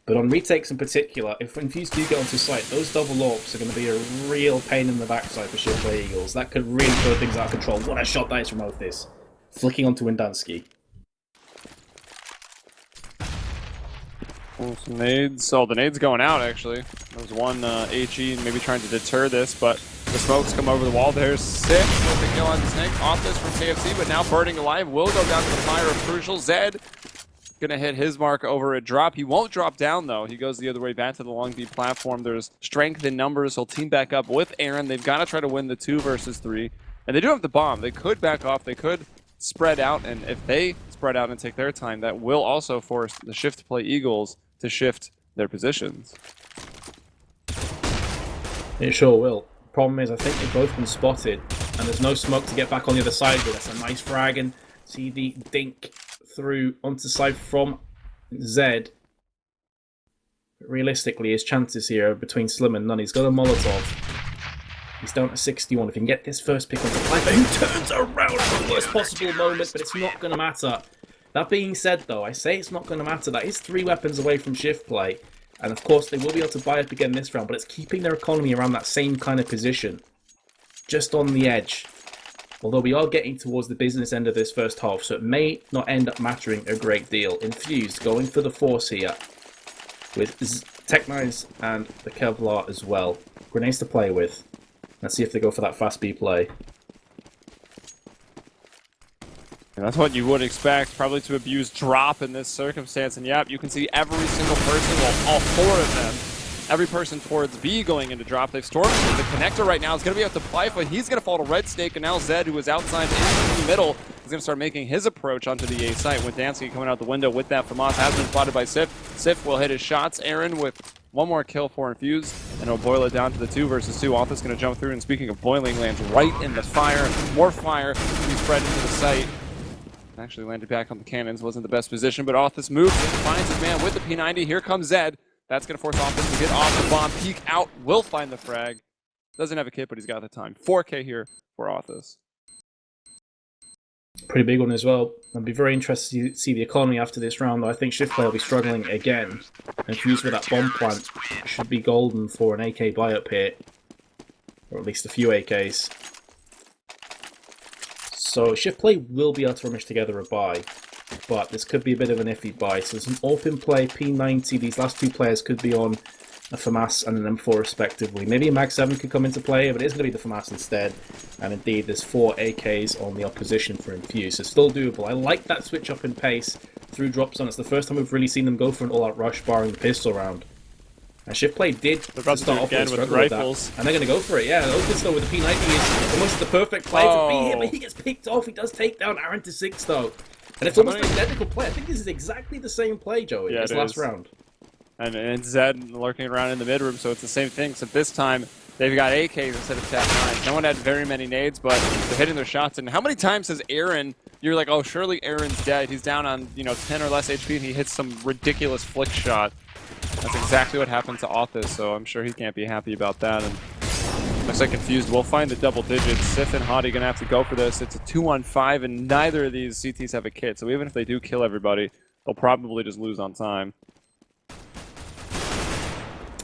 [SPEAKER 2] But on retakes in particular, if Infused do get onto site, those double AWPs are going to be a real pain in the backside for ShiftPlay Eagles. That could really throw things out of control. What a shot that is from Othis. Flicking onto Windansky.
[SPEAKER 1] Some nades. Oh, the nade's going out, actually. There's one HE maybe trying to deter this, but the smokes come over the wall. There's 6 with the kill on the Snake. Office from KFC, but now burning alive. Will go down to the fire of Crucial. Zed gonna hit his mark over a drop. He won't drop down, though. He goes the other way back to the long B platform. There's strength in numbers. He'll team back up with Aaron. They've got to try to win the 2 versus 3. And they do have the bomb. They could back off. They could spread out. And if they spread out and take their time, that will also force the ShiftPlay Eagles to shift their positions.
[SPEAKER 2] It sure will. Problem is, I think they've both been spotted, and there's no smoke to get back on the other side, but that's a nice frag, and see the dink through onto side from Zed. But realistically, his chances here are between slim and none. He's got a Molotov. He's down to 61. If he can get this first pick onto Piper, who turns around at the worst possible moment, but it's not going to matter. That being said, though, I say it's not going to matter. That is 3 weapons away from ShiftPlay. And of course, they will be able to buy up again this round, but it's keeping their economy around that same kind of position. Just on the edge. Although we are getting towards the business end of this first half, so it may not end up mattering a great deal. Infused going for the force here. With Tech9s and the Kevlar as well. Grenades to play with. Let's see if they go for that fast B play.
[SPEAKER 1] And that's what you would expect, probably to abuse drop in this circumstance. And yep, you can see every single person, well, all 4 of them, every person towards B going into drop. They've stormed the connector right now. Is going to be at the Plyfa. He's going to fall to Red Snake, and now Zed, who is outside in the middle, is going to start making his approach onto the A site. With Dansky coming out the window with that from off, has been spotted by Sif. Sif will hit his shots. Aaron with 1 more kill for Infused, and it'll boil it down to the 2 versus 2. Office going to jump through, and speaking of boiling, lands right in the fire. More fire to be spread into the site. Actually landed back on the cannons, wasn't the best position, but Office moves and finds his man with the P90. Here comes Zed. That's going to force Office to get off the bomb, peek out, will find the frag. Doesn't have a kit, but he's got the time. 4K here for Office.
[SPEAKER 2] Pretty big one as well. I'd be very interested to see the economy after this round, though. I think ShiftPlay will be struggling again. And Fused with that bomb plant should be golden for an AK buy-up here. Or at least a few AKs. So ShiftPlay will be able to rummage together a buy, but this could be a bit of an iffy buy. So there's an open play, P90. These last two players could be on a FAMAS and an M4 respectively. Maybe a Mag 7 could come into play, but it is going to be the FAMAS instead. And indeed, there's 4 AKs on the opposition for Infused, so still doable. I like that switch up in pace through drop zone. It's the first time we've really seen them go for an all-out rush, barring the pistol round. And ShiftPlay did start off with rifles, and they're going to go for it. Yeah, Otis though with the P90 is almost the perfect play to be him, but he gets picked off. He does take down Aaron to 6 though, and it's almost an identical play. I think this is exactly the same play, Joey, as last round.
[SPEAKER 1] And Zed lurking around in the mid room, so it's the same thing. So this time they've got AKs instead of Tap 9s. No one had very many nades, but they're hitting their shots. And how many times has Aaron? You're like, oh, surely Aaron's dead. He's down on 10 or less HP, and he hits some ridiculous flick shot. That's exactly what happened to Office, so I'm sure he can't be happy about that. And looks like Infused will find the double digits. Sif and Hottie gonna have to go for this. It's a 2-on-5, and neither of these CTs have a kit, so even if they do kill everybody, they'll probably just lose on time.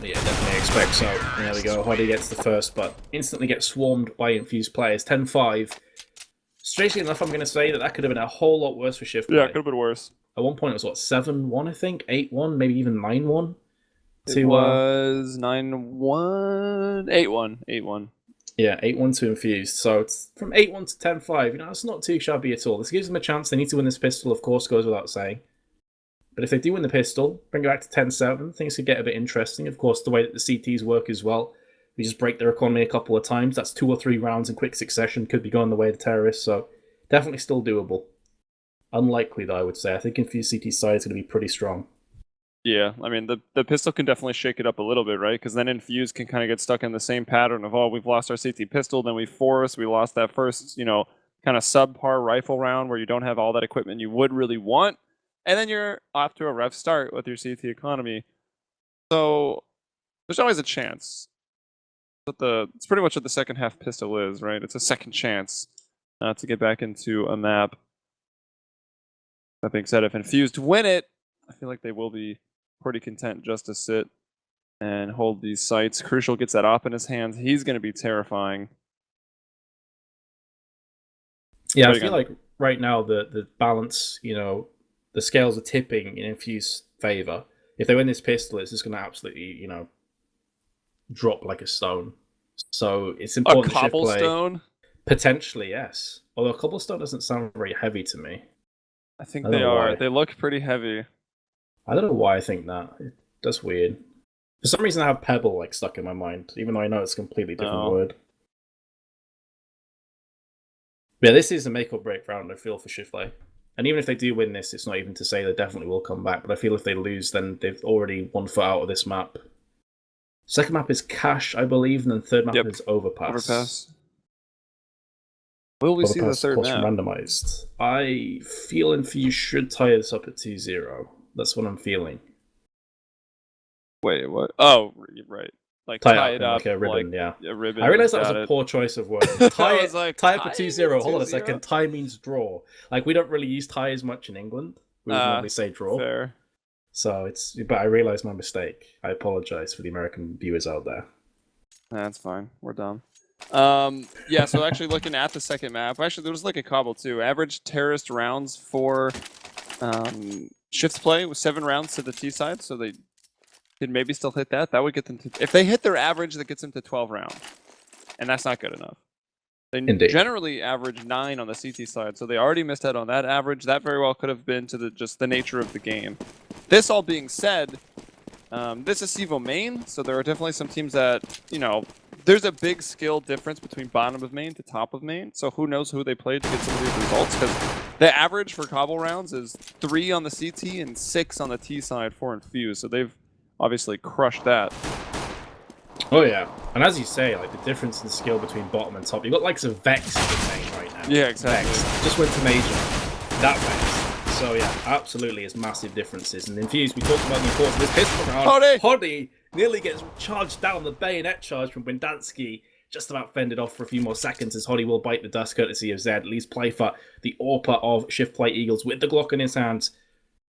[SPEAKER 2] Yeah, definitely expect so. There we go. Hottie gets the first, but instantly gets swarmed by Infused players. 10-5. Strangely enough, I'm going to say that could have been a whole lot worse for ShiftPlay.
[SPEAKER 1] Yeah, it could have been worse.
[SPEAKER 2] At one point, it was, what, 7-1, I think? 8-1, maybe even 9-1?
[SPEAKER 1] It was 9-1... 8-1. 8-1.
[SPEAKER 2] Yeah, 8-1 to Infused. So it's from 8-1 to 10-5. It's not too shabby at all. This gives them a chance. They need to win this pistol, of course, goes without saying. But if they do win the pistol, bring it back to 10-7, things could get a bit interesting. Of course, the way that the CTs work as well. We just break their economy a couple of times. That's 2 or 3 rounds in quick succession. Could be going the way of the terrorists, so definitely still doable. Unlikely, though, I would say. I think Infused CT side is going to be pretty strong.
[SPEAKER 1] Yeah, I mean, the pistol can definitely shake it up a little bit, right? Because then Infused can kind of get stuck in the same pattern of, oh, we've lost our CT pistol, then we lost that first, kind of subpar rifle round where you don't have all that equipment you would really want. And then you're off to a rough start with your CT economy. So there's always a chance. But it's pretty much what the second half pistol is, right? It's a second chance to get back into a map. That being said, if Infused win it, I feel like they will be pretty content just to sit and hold these sites. Crucial gets that op in his hands. He's going to be terrifying.
[SPEAKER 2] Yeah, I feel like right now the balance, the scales are tipping in Infused's favor. If they win this pistol, it's just going to absolutely, drop like a stone. So it's important
[SPEAKER 1] a cobblestone?
[SPEAKER 2] Potentially, yes. Although a cobblestone doesn't sound very heavy to me.
[SPEAKER 1] I think they are. Why. They look pretty heavy.
[SPEAKER 2] I don't know why I think that. That's weird. For some reason I have pebble stuck in my mind, even though I know it's a completely different word. But yeah, this is a make or break round, I feel, for ShiftPlay. And even if they do win this, it's not even to say they definitely will come back. But I feel if they lose, then they've already 1 foot out of this map. Second map is Cache, I believe, and then third map is Overpass.
[SPEAKER 1] Will we see the third map?
[SPEAKER 2] Randomized. I feel Infused should tie this up at 2-0. That's what I'm feeling.
[SPEAKER 1] Wait, what? Oh, right. Tie it up
[SPEAKER 2] like a ribbon, yeah.
[SPEAKER 1] A ribbon.
[SPEAKER 2] I realized that was a poor choice of words. Tie up at 2-0. Hold on a second. Tie means draw. We don't really use tie as much in England. We would normally say draw.
[SPEAKER 1] Fair.
[SPEAKER 2] So but I realized my mistake. I apologize for the American viewers out there.
[SPEAKER 1] That's fine. We're done. Yeah, so actually looking at the second map, actually there was a cobble too. Average terrorist rounds for ShiftPlay was 7 rounds to the T side, so they could maybe still hit that. That would get them to, if they hit their average, that gets them to 12 rounds. And that's not good enough. They generally average 9 on the CT side, so they already missed out on that average. That very well could have been to just the nature of the game. This all being said, this is CEVO main, so there are definitely some teams that, there's a big skill difference between bottom of main to top of main, so who knows who they played to get some of these results, because the average for cobble rounds is 3 on the CT and 6 on the T side for Infused, so they've obviously crushed that.
[SPEAKER 2] Oh yeah, and as you say, the difference in skill between bottom and top, you've got likes of Vex in the main right now.
[SPEAKER 1] Yeah, exactly.
[SPEAKER 2] Vex just went to major. That Vex. So yeah, absolutely, it's massive differences. And Infused, we talked about the importance of this pistol round. Hottie nearly gets charged down the bayonet charge from Windansky. Just about fended off for a few more seconds as Hottie will bite the dust courtesy of Zed. At least play for the AWPer of ShiftPlay Eagles with the Glock in his hands.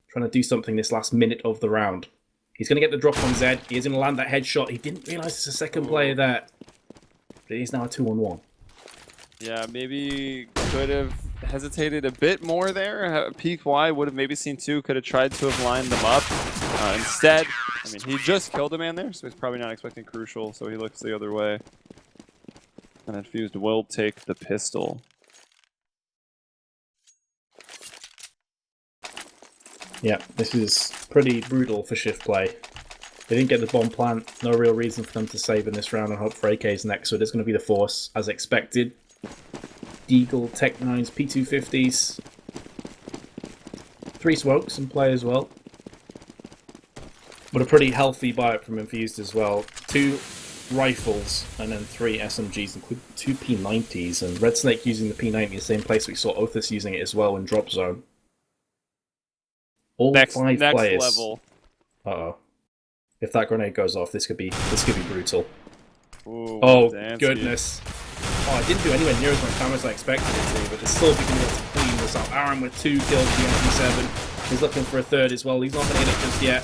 [SPEAKER 2] Trying to do something this last minute of the round. He's going to get the drop on Zed. He is going to land that headshot. He didn't realise it's a second player there. But it is now a 2-on-1.
[SPEAKER 1] Yeah, maybe could have hesitated a bit more there. Peek Y would have maybe seen two, could have tried to have lined them up. Instead, I mean, he just killed a man there, so he's probably not expecting Crucial, so he looks the other way. And Infused will take the pistol.
[SPEAKER 2] Yeah, this is pretty brutal for ShiftPlay. They didn't get the bomb plant, no real reason for them to save in this round and hope for AKs next, so it is going to be the Force, as expected. Deagle, Tech 9s, P250s. 3 smokes in play as well. But a pretty healthy buy-up from Infused as well. 2 rifles and then 3 SMGs, including 2 P90s. And Red Snake using the P90, the same place we saw Othis using it as well in Drop Zone. All
[SPEAKER 1] Next
[SPEAKER 2] 5 players.
[SPEAKER 1] level.
[SPEAKER 2] Uh-oh. If that grenade goes off, this could be brutal.
[SPEAKER 1] Ooh,
[SPEAKER 2] oh,
[SPEAKER 1] Dansky.
[SPEAKER 2] Goodness. Oh, I didn't do anywhere near as much damage as I expected it to, but they're still being able to clean this up. Aaron with 2 kills, the MP7. He's looking for a third as well. He's not going to get it just yet.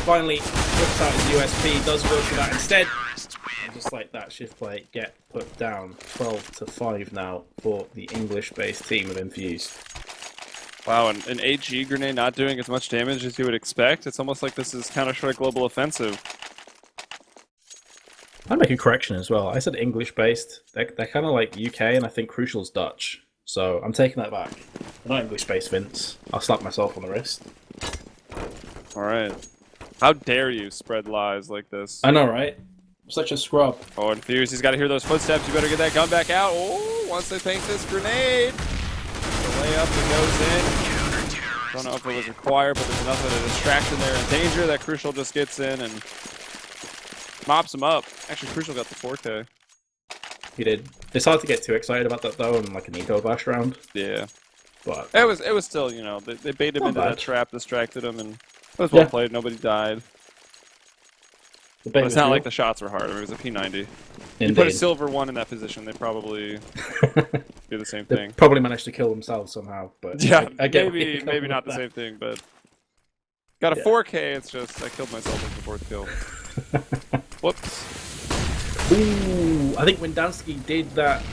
[SPEAKER 2] Finally, whips out his USP, does go for that instead. And just like that, ShiftPlay get put down. 12-5 now for the English-based team of Infused.
[SPEAKER 1] Wow, an AG grenade not doing as much damage as you would expect. It's almost like this is Counter-Strike Global Offensive.
[SPEAKER 2] I'd make a correction as well. I said English-based. They're kind of like UK, and I think Crucial's Dutch. So I'm taking that back. They're not English-based, Vince. I'll slap myself on the wrist.
[SPEAKER 1] Alright. How dare you spread lies like this?
[SPEAKER 2] I know, right? I'm such a scrub.
[SPEAKER 1] Oh, Infused, he's got to hear those footsteps. You better get that gun back out. Oh, once they paint this grenade. The layup that goes in. Don't know if it was required, but there's enough of a distraction there in danger that Crucial just gets in and mops him up. Actually, Crucial got the 4K.
[SPEAKER 2] He did. It's hard to get too excited about that though, in like an eco bash round.
[SPEAKER 1] Yeah.
[SPEAKER 2] But
[SPEAKER 1] it was still, you know, they baited him into that trap, distracted him, and it was well played. Nobody died. But it's not like the shots were hard. I mean, it was a P90.
[SPEAKER 2] Indeed.
[SPEAKER 1] You put a silver 1 in that position, they probably do the same thing.
[SPEAKER 2] Probably managed to kill themselves somehow, but
[SPEAKER 1] yeah,
[SPEAKER 2] I get
[SPEAKER 1] maybe not the same thing, but got a 4K. It's just I killed myself with the 4th kill. Whoops.
[SPEAKER 2] Ooh, I think when Dansky did that,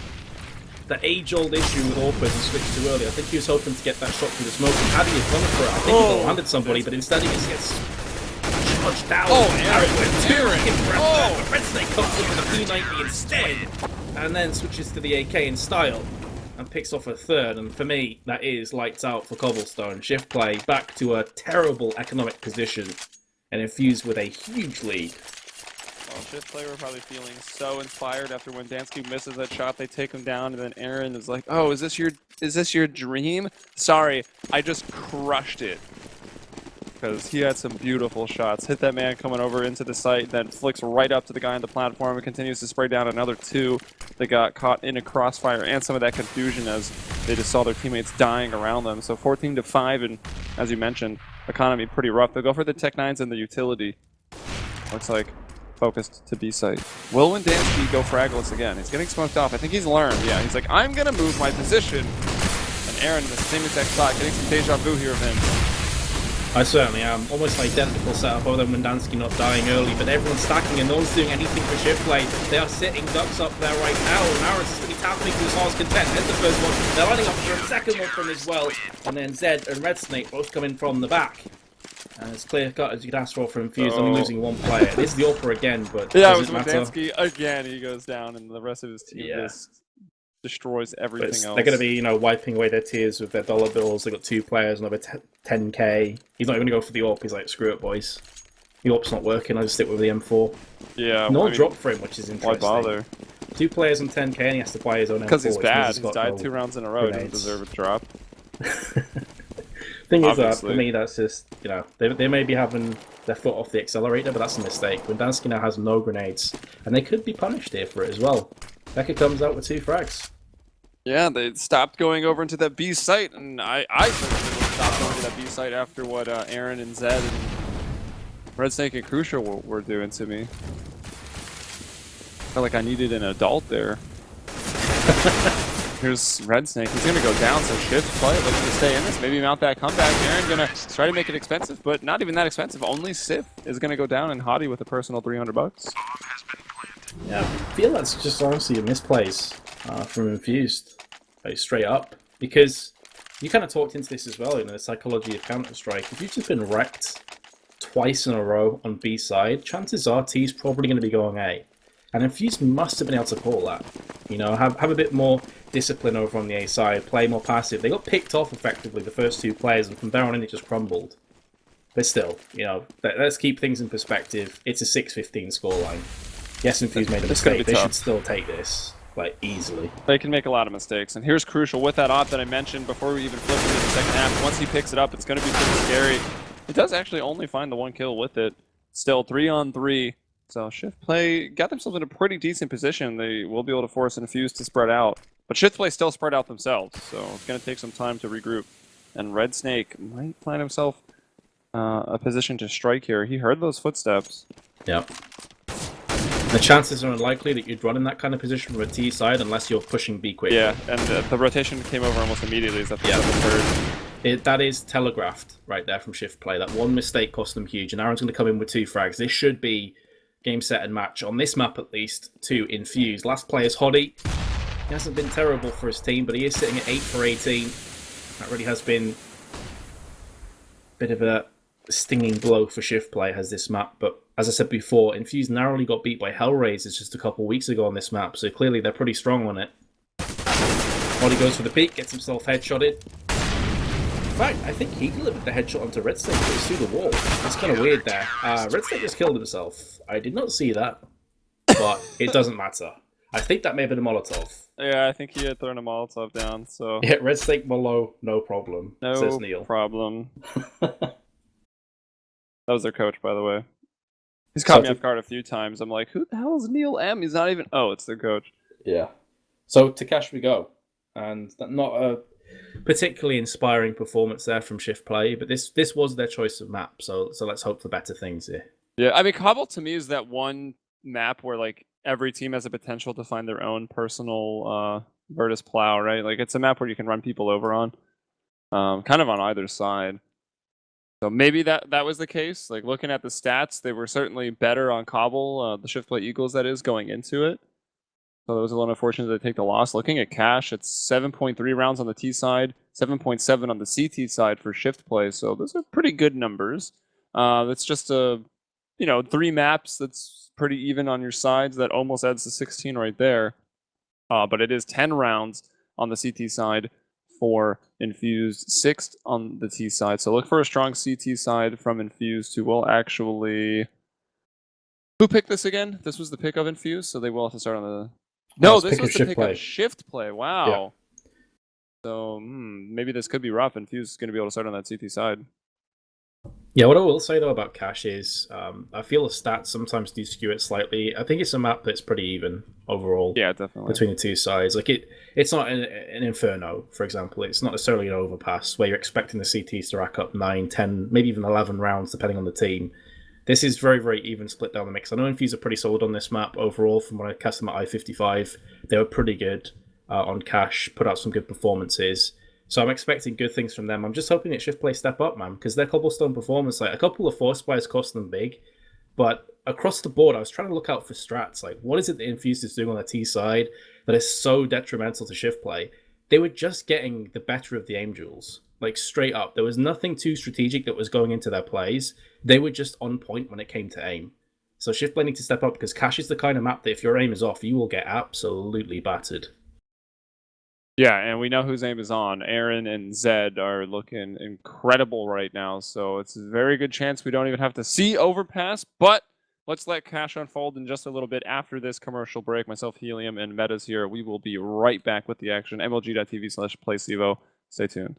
[SPEAKER 2] the age-old issue with AWPers and switched too early, I think he was hoping to get that shot through the smoke and had he gone for it, I think he landed somebody, but instead he just gets charged down.
[SPEAKER 1] Aaron
[SPEAKER 2] with 2 but Red Snake comes in with a P90 instead, and then switches to the AK in style and picks off a third, and for me, that is lights out for Cobblestone. ShiftPlay back to a terrible economic position and Infused with a huge lead.
[SPEAKER 1] Well, ShiftPlay were probably feeling so inspired after when Dansky misses that shot, they take him down, and then Aaron is like, "Oh, is this your dream? Sorry, I just crushed it." Because he had some beautiful shots. Hit that man coming over into the site, then flicks right up to the guy on the platform and continues to spray down another 2 that got caught in a crossfire and some of that confusion as they just saw their teammates dying around them. So 14-5, and as you mentioned, economy pretty rough. They'll go for the Tech 9s and the utility. Looks like focused to B site. Will Dansky go fragless again? He's getting smoked off. I think he's learned. Yeah, he's like, I'm going to move my position. And Aaron in the same exact spot, getting some deja vu here of him.
[SPEAKER 2] I certainly am. Almost an identical setup other than Dansky not dying early, but everyone's stacking and no one's doing anything for ShiftPlay. They are sitting ducks up there right now, and Aaron's just going to be tapping to his heart's content. There's the first one. They're lining up for a second one from as well, and then Zed and Red Snake both coming from the back. And it's clear cut as you could ask for Infused, only losing 1 player. It is the AWPer again, but
[SPEAKER 1] yeah, it was with Dansky again. He goes down, and the rest of his team just destroys everything else.
[SPEAKER 2] They're going to be, wiping away their tears with their dollar bills. They've got 2 players, another 10k. He's not even going to go for the AWP. He's like, screw it, boys. The AWP's not working. I'll just stick with the M4.
[SPEAKER 1] Yeah.
[SPEAKER 2] No drop for him, which is interesting.
[SPEAKER 1] Why bother?
[SPEAKER 2] 2 players on 10k, and he has to buy his own M4.
[SPEAKER 1] Because he's bad. He's died 2 rounds in a row. He doesn't deserve a drop.
[SPEAKER 2] Thing is that for me, that's just they may be having their foot off the accelerator, but that's a mistake. When Dansky now has no grenades, and they could be punished here for it as well. Becca comes out with 2 frags.
[SPEAKER 1] Yeah, they stopped going over into that B site, and I certainly would stop going to that B site after what Aaron and Zed and Red Snake and Crucial were doing to me. Felt like I needed an adult there. Here's Red Snake. He's going to go down, so ShiftPlay looking to stay in this. Maybe mount that comeback. Aaron going to try to make it expensive, but not even that expensive. Only Sif is going to go down, and Hottie with a personal $300.
[SPEAKER 2] Yeah, I feel that's just honestly a misplace from Infused. Like, straight up. because you kind of talked into this as well, the psychology of Counter-Strike. If you've just been wrecked twice in a row on B side, chances are T's probably going to be going A. And Infused must have been able to call that. Have a bit more discipline over on the A side, play more passive. They got picked off effectively, the first 2 players, and from there on in it just crumbled. But still, let's keep things in perspective. It's a 6-15 scoreline. Yes, Infused made a mistake. They should still take this, easily.
[SPEAKER 1] They can make a lot of mistakes. And here's crucial with that op that I mentioned before we even flip into the second half. Once he picks it up, it's going to be pretty scary. It does actually only find the 1 kill with it. Still 3-on-3. So ShiftPlay got themselves in a pretty decent position. They will be able to force Infused to spread out. But ShiftPlay still spread out themselves, so it's going to take some time to regroup. And Red Snake might find himself a position to strike here. He heard those footsteps.
[SPEAKER 2] Yep. The chances are unlikely that you'd run in that kind of position from a T side unless you're pushing B quickly.
[SPEAKER 1] Yeah, and the rotation came over almost immediately as that heard.
[SPEAKER 2] That is telegraphed right there from ShiftPlay. That one mistake cost them huge, and Aaron's going to come in with 2 frags. This should be game, set, and match, on this map at least, to Infused. Last player's Hoddy. He hasn't been terrible for his team, but he is sitting at 8 for 18. That really has been a bit of a stinging blow for ShiftPlay, has this map. But as I said before, Infused narrowly got beat by Hellraisers just a couple weeks ago on this map, so clearly they're pretty strong on it. Hoddy goes for the peek, gets himself headshotted. In fact, I think he delivered the headshot onto Red Snake, but it's through the wall. That's kind of weird there. Red Snake just killed himself. I did not see that, but it doesn't matter. I think that may have been a Molotov.
[SPEAKER 1] Yeah, I think he had thrown a Molotov down, so...
[SPEAKER 2] Yeah, Red Snake below, no problem, says Neil.
[SPEAKER 1] No problem. That was their coach, by the way. He's caught me off guard a few times. I'm like, who the hell is Neil M? He's not even... Oh, it's their coach.
[SPEAKER 2] Yeah. So, to Cash we go. And not a particularly inspiring performance there from ShiftPlay, but this was their choice of map, so let's hope for better things here.
[SPEAKER 1] Yeah, I mean, Cobble to me is that one map where, every team has a potential to find their own personal Virtus plow, right? It's a map where you can run people over on, kind of on either side. So maybe that was the case. Looking at the stats, they were certainly better on Cobble, the ShiftPlay Eagles, that is, going into it. So it was a little unfortunate they take the loss. Looking at Cash, it's 7.3 rounds on the T side, 7.7 on the CT side for ShiftPlay. So those are pretty good numbers. It's just 3 maps that's pretty even on your sides. That almost adds to 16 right there. But it is 10 rounds on the CT side for Infused, 6th on the T side. So look for a strong CT side from Infused, who will actually... Who picked this again? This was the pick of Infused, so they will have to start on the... No, this was the pick of ShiftPlay. Wow. Yeah. So maybe this could be rough. Infused is going to be able to start on that CT side.
[SPEAKER 2] Yeah, what I will say though about Cash is I feel the stats sometimes do skew it slightly. I think it's a map that's pretty even overall.
[SPEAKER 1] Yeah, definitely.
[SPEAKER 2] Between the 2 sides. It's not an Inferno, for example. It's not necessarily an Overpass where you're expecting the CTs to rack up 9, 10, maybe even 11 rounds depending on the team. This is very, very even split down the mix. I know Infused are pretty solid on this map overall. From when I cast them at I-55, they were pretty good on Cash, put out some good performances. So I'm expecting good things from them. I'm just hoping that ShiftPlay step up, man, because their Cobblestone performance, a couple of Force Fires cost them big, but across the board, I was trying to look out for strats. What is it that Infused is doing on the T side that is so detrimental to ShiftPlay? They were just getting the better of the aim duels. Straight up. There was nothing too strategic that was going into their plays. They were just on point when it came to aim. So ShiftPlay need to step up, because Cash is the kind of map that if your aim is off, you will get absolutely battered.
[SPEAKER 1] Yeah, and we know whose aim is on. Aaron and Zed are looking incredible right now, so it's a very good chance we don't even have to see Overpass, but let's let Cash unfold in just a little bit after this commercial break. Myself, Helium, and Metuz here. We will be right back with the action. MLG.tv/PlayCEVO. Stay tuned.